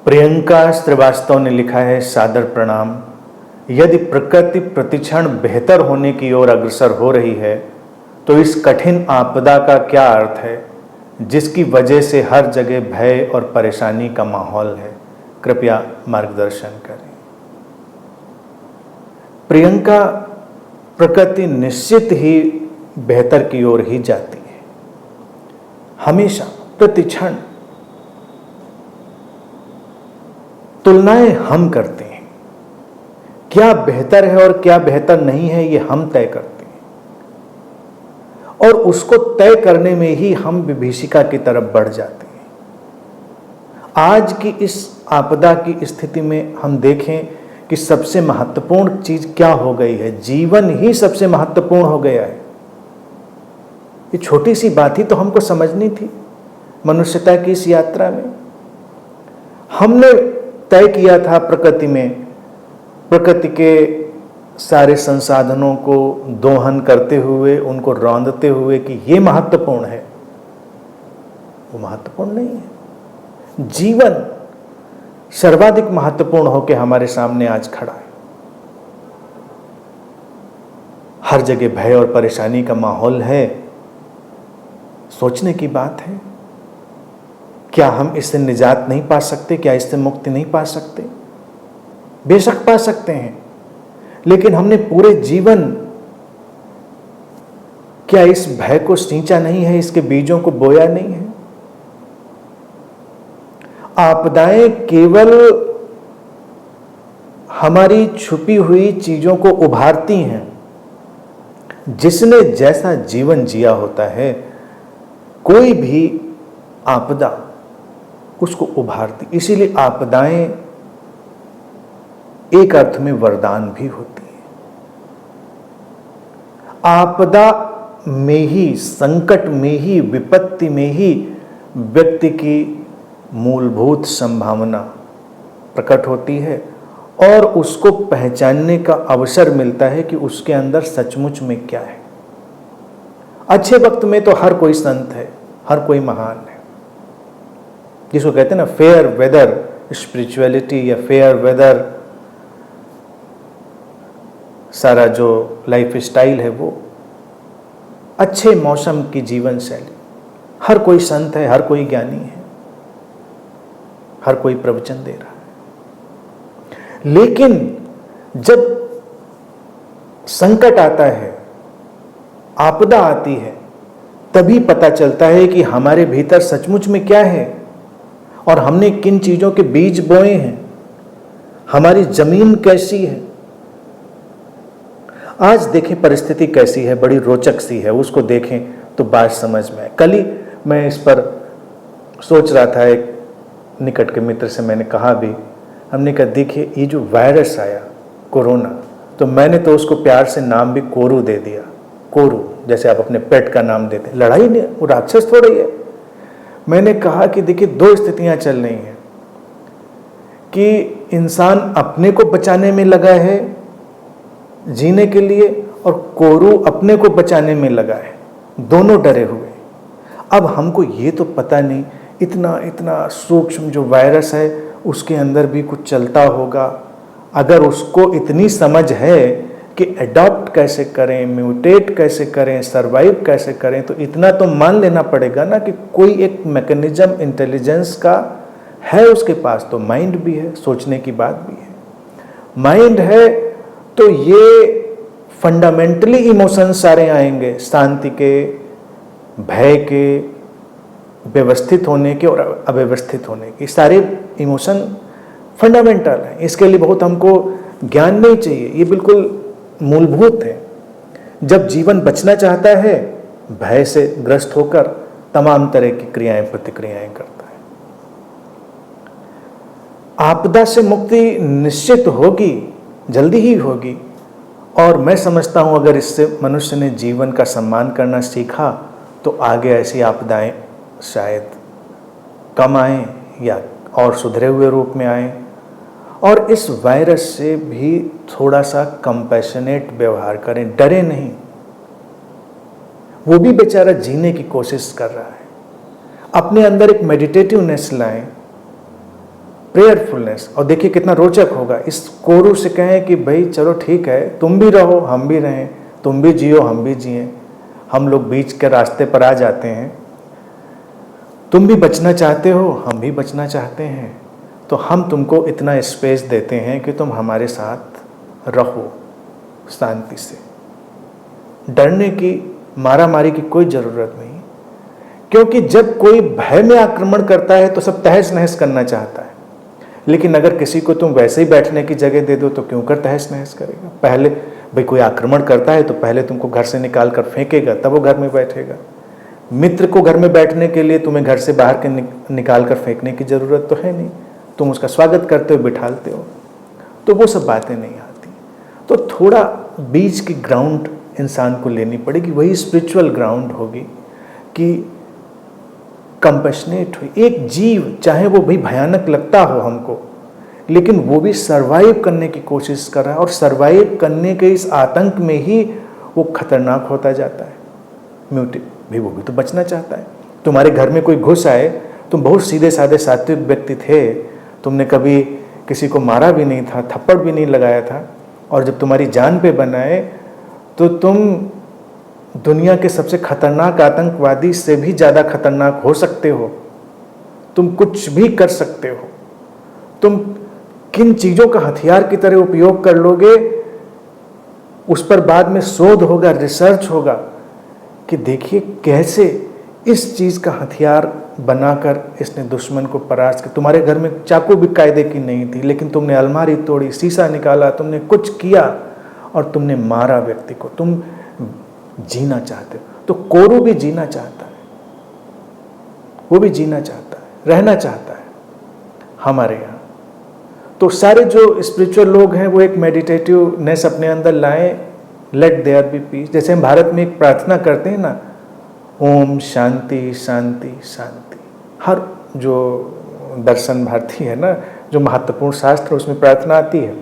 प्रियंका श्रीवास्तव ने लिखा है, सादर प्रणाम। यदि प्रकृति प्रतिक्षण बेहतर होने की ओर अग्रसर हो रही है तो इस कठिन आपदा का क्या अर्थ है जिसकी वजह से हर जगह भय और परेशानी का माहौल है? कृपया मार्गदर्शन करें। प्रियंका, प्रकृति निश्चित ही बेहतर की ओर ही जाती है, हमेशा, प्रतिक्षण। तुलनाएं हम करते हैं, क्या बेहतर है और क्या बेहतर नहीं है ये हम तय करते हैं, और उसको तय करने में ही हम विभीषिका की तरफ बढ़ जाते हैं। आज की इस आपदा की स्थिति में हम देखें कि सबसे महत्वपूर्ण चीज क्या हो गई है? जीवन ही सबसे महत्वपूर्ण हो गया है। ये छोटी सी बात ही तो हमको समझनी थी मनुष्यता की इस यात्रा में। हमने तय किया था प्रकृति में, प्रकृति के सारे संसाधनों को दोहन करते हुए, उनको रौंदते हुए कि ये महत्वपूर्ण है। वो महत्वपूर्ण नहीं है। जीवन सर्वाधिक महत्वपूर्ण होकर हमारे सामने आज खड़ा है। हर जगह भय और परेशानी का माहौल है। सोचने की बात है, क्या हम इससे निजात नहीं पा सकते? क्या इससे मुक्ति नहीं पा सकते? बेशक पा सकते हैं, लेकिन हमने पूरे जीवन क्या इस भय को सींचा नहीं है? इसके बीजों को बोया नहीं है? आपदाएं केवल हमारी छुपी हुई चीजों को उभारती हैं। जिसने जैसा जीवन जिया होता है, कोई भी आपदा उसको उभारती। इसीलिए आपदाएं एक अर्थ में वरदान भी होती है। आपदा में ही, संकट में ही, विपत्ति में ही व्यक्ति की मूलभूत संभावना प्रकट होती है और उसको पहचानने का अवसर मिलता है कि उसके अंदर सचमुच में क्या है। अच्छे वक्त में तो हर कोई संत है, हर कोई महान है, जिसको कहते हैं ना फेयर वेदर स्पिरिचुअलिटी, या फेयर वेदर सारा जो लाइफ स्टाइल है, वो अच्छे मौसम की जीवन शैली। हर कोई संत है, हर कोई ज्ञानी है, हर कोई प्रवचन दे रहा है। लेकिन जब संकट आता है, आपदा आती है, तभी पता चलता है कि हमारे भीतर सचमुच में क्या है और हमने किन चीजों के बीज बोए हैं, हमारी जमीन कैसी है। आज देखें परिस्थिति कैसी है, बड़ी रोचक सी है, उसको देखें तो बात समझ में आए। कल ही मैं इस पर सोच रहा था, एक निकट के मित्र से मैंने कहा भी, हमने कहा देखिए ये जो वायरस आया कोरोना, तो मैंने तो उसको प्यार से नाम भी कोरू दे दिया। कोरू, जैसे आप अपने पेट का नाम देते हैं। लड़ाई नहीं, वो राक्षस थोड़ी है। मैंने कहा कि देखिए दो स्थितियां चल रही हैं कि इंसान अपने को बचाने में लगा है जीने के लिए, और कोरू अपने को बचाने में लगा है। दोनों डरे हुए। अब हमको ये तो पता नहीं, इतना इतना सूक्ष्म जो वायरस है उसके अंदर भी कुछ चलता होगा। अगर उसको इतनी समझ है कि अडॉप्ट कैसे करें, म्यूटेट कैसे करें, सरवाइव कैसे करें, तो इतना तो मान लेना पड़ेगा ना कि कोई एक मैकेनिज्म इंटेलिजेंस का है उसके पास। तो माइंड भी है, सोचने की बात भी है। माइंड है तो ये फंडामेंटली इमोशंस सारे आएंगे, शांति के, भय के, व्यवस्थित होने के और अव्यवस्थित होने के। सारे इमोशन फंडामेंटल हैं। इसके लिए बहुत हमको ज्ञान नहीं चाहिए, ये बिल्कुल मूलभूत है। जब जीवन बचना चाहता है, भय से ग्रस्त होकर तमाम तरह की क्रियाएं प्रतिक्रियाएं करता है। आपदा से मुक्ति निश्चित होगी, जल्दी ही होगी। और मैं समझता हूं अगर इससे मनुष्य ने जीवन का सम्मान करना सीखा तो आगे ऐसी आपदाएं शायद कम आए या और सुधरे हुए रूप में आए। और इस वायरस से भी थोड़ा सा कंपैशनेट व्यवहार करें, डरे नहीं। वो भी बेचारा जीने की कोशिश कर रहा है। अपने अंदर एक मेडिटेटिवनेस लाएं, प्रेयरफुलनेस। और देखिए कितना रोचक होगा, इस कोरू से कहें कि भाई चलो ठीक है, तुम भी रहो हम भी रहें, तुम भी जियो हम भी जिएं, हम लोग बीच के रास्ते पर आ जाते हैं, तुम भी बचना चाहते हो हम भी बचना चाहते हैं, तो हम तुमको इतना स्पेस देते हैं कि तुम हमारे साथ रहो शांति से। डरने की, मारामारी की कोई ज़रूरत नहीं, क्योंकि जब कोई भय में आक्रमण करता है तो सब तहस नहस करना चाहता है, लेकिन अगर किसी को तुम वैसे ही बैठने की जगह दे दो तो क्यों कर तहस नहस करेगा। पहले भाई कोई आक्रमण करता है तो पहले तुमको घर से निकाल कर फेंकेगा, तब वो घर में बैठेगा। मित्र को घर में बैठने के लिए तुम्हें घर से बाहर के निकाल कर फेंकने की ज़रूरत तो है नहीं, तुम उसका स्वागत करते हो, बिठालते हो, तो वो सब बातें नहीं आती। तो थोड़ा बीच की ग्राउंड इंसान को लेनी पड़ेगी, वही स्पिरिचुअल ग्राउंड होगी कि कंपैशनेट हो। एक जीव चाहे वो भी भयानक लगता हो हमको, लेकिन वो भी सरवाइव करने की कोशिश कर रहा है, और सरवाइव करने के इस आतंक में ही वो खतरनाक होता जाता है। म्यूटिव भी वो भी तो बचना चाहता है। तुम्हारे घर में कोई घुस आए, तुम बहुत सीधे साधे सात्विक व्यक्ति थे, तुमने कभी किसी को मारा भी नहीं था, थप्पड़ भी नहीं लगाया था, और जब तुम्हारी जान पे बनाए तो तुम दुनिया के सबसे खतरनाक आतंकवादी से भी ज़्यादा खतरनाक हो सकते हो। तुम कुछ भी कर सकते हो, तुम किन चीज़ों का हथियार की तरह उपयोग कर लोगे, उस पर बाद में शोध होगा, रिसर्च होगा कि देखिए कैसे इस चीज़ का हथियार बनाकर इसने दुश्मन को परास्त किया। तुम्हारे घर में चाकू भी कायदे की नहीं थी, लेकिन तुमने अलमारी तोड़ी, शीशा निकाला, तुमने कुछ किया और तुमने मारा व्यक्ति को। तुम जीना चाहते हो, तो कोरू भी जीना चाहता है, वो भी जीना चाहता है, रहना चाहता है हमारे यहाँ। तो सारे जो स्पिरिचुअल लोग हैं वो एक मेडिटेटिवनेस अपने अंदर लाएं, लेट देयर बी पीस। जैसे हम भारत में एक प्रार्थना करते हैं ना, ओम शांति शांति शांति। हर जो दर्शन भारती है ना, जो महत्वपूर्ण शास्त्र उसमें प्रार्थना आती है,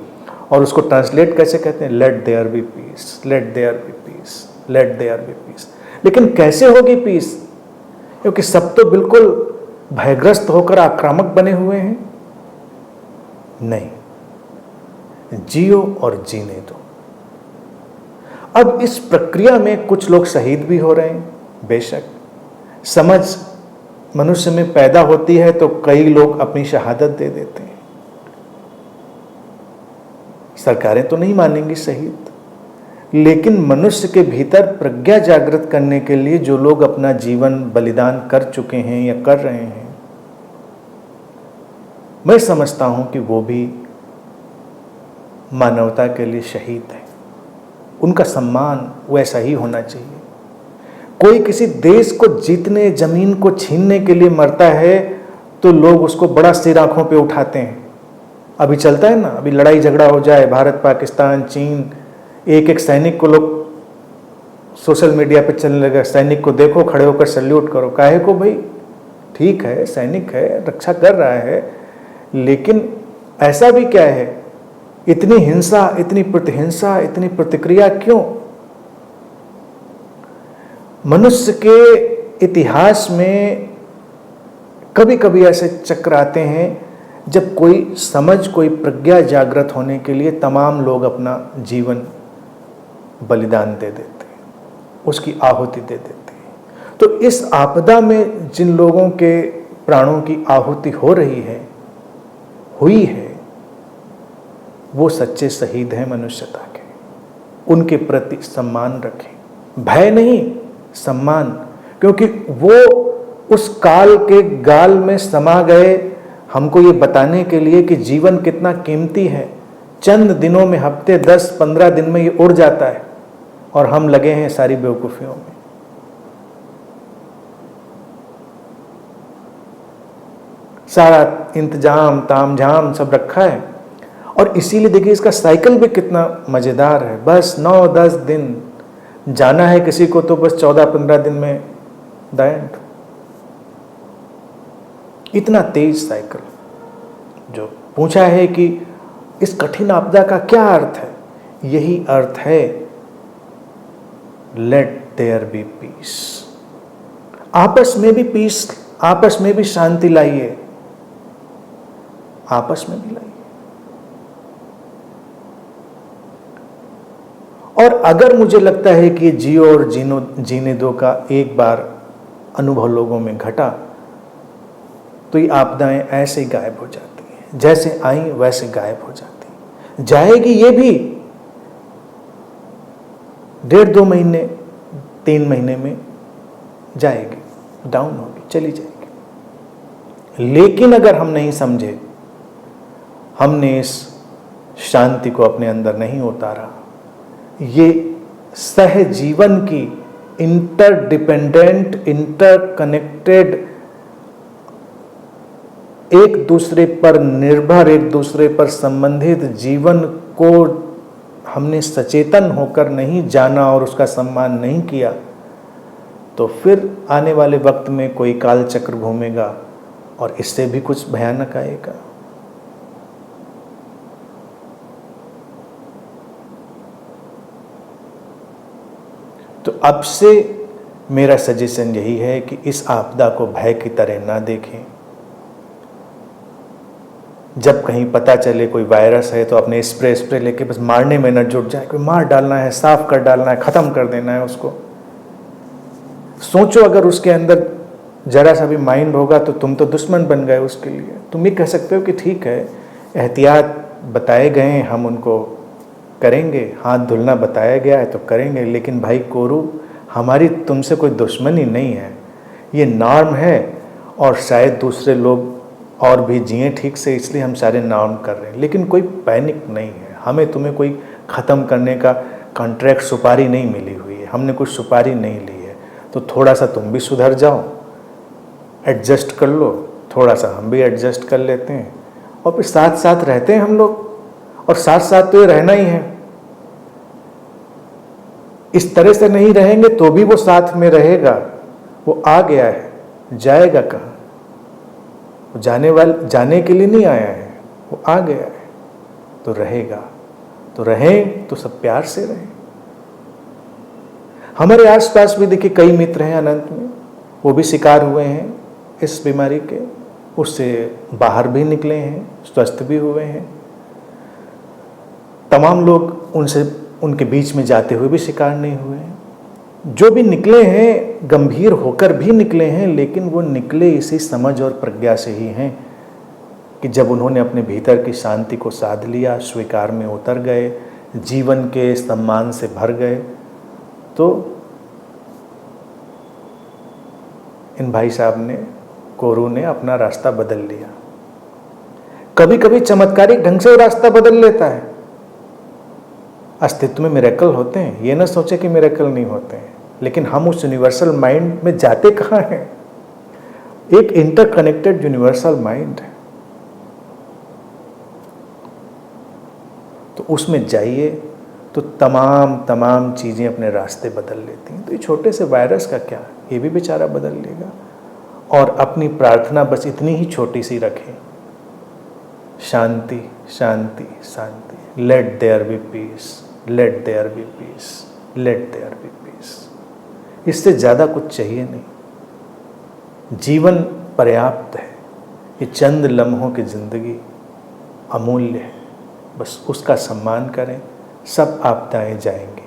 और उसको ट्रांसलेट कैसे कहते हैं, let there be peace, let there be peace, let there be peace. लेकिन कैसे होगी पीस, क्योंकि सब तो बिल्कुल भयग्रस्त होकर आक्रामक बने हुए हैं। नहीं, जियो और जीने दो। अब इस प्रक्रिया में कुछ लोग शहीद भी हो रहे हैं, बेशक समझ मनुष्य में पैदा होती है तो कई लोग अपनी शहादत दे देते हैं। सरकारें तो नहीं मानेंगी शहीद, लेकिन मनुष्य के भीतर प्रज्ञा जागृत करने के लिए जो लोग अपना जीवन बलिदान कर चुके हैं या कर रहे हैं, मैं समझता हूं कि वो भी मानवता के लिए शहीद है। उनका सम्मान वैसा ही होना चाहिए। कोई किसी देश को जीतने, जमीन को छीनने के लिए मरता है तो लोग उसको बड़ा सिर आंखों पे उठाते हैं। अभी चलता है ना, अभी लड़ाई झगड़ा हो जाए, भारत पाकिस्तान चीन, एक एक सैनिक को लोग सोशल मीडिया पे चलने लगा, सैनिक को देखो खड़े होकर सल्यूट करो। काहे को भाई, ठीक है सैनिक है, रक्षा कर रहा है, लेकिन ऐसा भी क्या है, इतनी हिंसा, इतनी प्रतिहिंसा, इतनी प्रतिक्रिया क्यों? मनुष्य के इतिहास में कभी कभी ऐसे चक्र आते हैं जब कोई समझ, कोई प्रज्ञा जागृत होने के लिए तमाम लोग अपना जीवन बलिदान दे देते हैं, उसकी आहुति दे देते हैं। तो इस आपदा में जिन लोगों के प्राणों की आहुति हो रही है, हुई है, वो सच्चे शहीद हैं मनुष्यता के। उनके प्रति सम्मान रखें, भय नहीं, सम्मान, क्योंकि वो उस काल के गाल में समा गए हमको ये बताने के लिए कि जीवन कितना कीमती है। चंद दिनों में, हफ्ते 10-15 दिन में ये उड़ जाता है, और हम लगे हैं सारी बेवकूफियों में। सारा इंतजाम तामझाम सब रखा है, और इसीलिए देखिए इसका साइकिल भी कितना मजेदार है। बस 9-10 दिन जाना है किसी को तो बस 14-15 दिन में द एंड। इतना तेज साइकिल। जो पूछा है कि इस कठिन आपदा का क्या अर्थ है, यही अर्थ है, लेट देयर बी पीस। आपस में भी पीस, आपस में भी शांति लाइए, आपस में मिलाइए। और अगर मुझे लगता है कि जियो और जीने दो का एक बार अनुभव लोगों में घटा, तो ये आपदाएं ऐसे ही गायब हो जाती हैं, जैसे आई वैसे गायब हो जाती हैं। जाएगी ये भी 1.5-2 महीने 3 महीने में जाएगी, डाउन होगी, चली जाएगी। लेकिन अगर हम नहीं समझे, हमने इस शांति को अपने अंदर नहीं उतारा, ये सहजीवन की इंटरडिपेंडेंट, इंटरकनेक्टेड, एक दूसरे पर निर्भर, एक दूसरे पर संबंधित जीवन को हमने सचेतन होकर नहीं जाना और उसका सम्मान नहीं किया, तो फिर आने वाले वक्त में कोई काल चक्र घूमेगा और इससे भी कुछ भयानक आएगा। तो अब से मेरा सजेशन यही है कि इस आपदा को भय की तरह ना देखें। जब कहीं पता चले कोई वायरस है तो अपने स्प्रे लेके बस मारने में न जुट जाए, कोई मार डालना है, साफ कर डालना है, ख़त्म कर देना है उसको। सोचो अगर उसके अंदर जरा सा भी माइंड होगा तो तुम तो दुश्मन बन गए उसके लिए। तुम ये कह सकते हो कि ठीक है, एहतियात बताए गए हैं, हम उनको करेंगे, हाथ धुलना बताया गया है तो करेंगे, लेकिन भाई कोरू, हमारी तुमसे कोई दुश्मनी नहीं है, ये नॉर्म है। और शायद दूसरे लोग और भी जिए ठीक से, इसलिए हम सारे नॉर्म कर रहे हैं, लेकिन कोई पैनिक नहीं है। हमें तुम्हें कोई ख़त्म करने का कॉन्ट्रैक्ट, सुपारी नहीं मिली हुई है, हमने कुछ सुपारी नहीं ली है। तो थोड़ा सा तुम भी सुधर जाओ, एडजस्ट कर लो, थोड़ा सा हम भी एडजस्ट कर लेते हैं, और फिर साथ साथ रहते हैं हम लोग। और साथ साथ तो ये रहना ही है। इस तरह से नहीं रहेंगे तो भी वो साथ में रहेगा। वो आ गया है, जाएगा कहाँ? वो जाने के लिए नहीं आया है, वो आ गया है तो रहेगा। तो रहें तो सब प्यार से रहें। हमारे आसपास भी देखिए कई मित्र हैं अनंत में, वो भी शिकार हुए हैं इस बीमारी के, उससे बाहर भी निकले हैं, स्वस्थ भी हुए हैं। तमाम लोग उनके बीच में जाते हुए भी शिकार नहीं हुए हैं। जो भी निकले हैं गंभीर होकर भी निकले हैं, लेकिन वो निकले इसी समझ और प्रज्ञा से ही हैं कि जब उन्होंने अपने भीतर की शांति को साध लिया, स्वीकार में उतर गए, जीवन के सम्मान से भर गए, तो इन भाई साहब ने, कोरू ने अपना रास्ता बदल लिया। कभी कभी चमत्कारिक ढंग से वो रास्ता बदल लेता है। अस्तित्व में मिरेकल होते हैं, ये ना सोचे कि मिरेकल नहीं होते हैं, लेकिन हम उस यूनिवर्सल माइंड में जाते कहाँ हैं? एक इंटरकनेक्टेड यूनिवर्सल माइंड है, तो उसमें जाइए तो तमाम चीज़ें अपने रास्ते बदल लेती हैं। तो ये छोटे से वायरस का क्या, ये भी बेचारा बदल लेगा। और अपनी प्रार्थना बस इतनी ही छोटी सी रखें, शांति शांति शांति, let there be peace, let there be peace, let there be peace. इससे ज़्यादा कुछ चाहिए नहीं। जीवन पर्याप्त है। ये चंद लम्हों की ज़िंदगी अमूल्य है, बस उसका सम्मान करें, सब आपदाएं जाएंगी।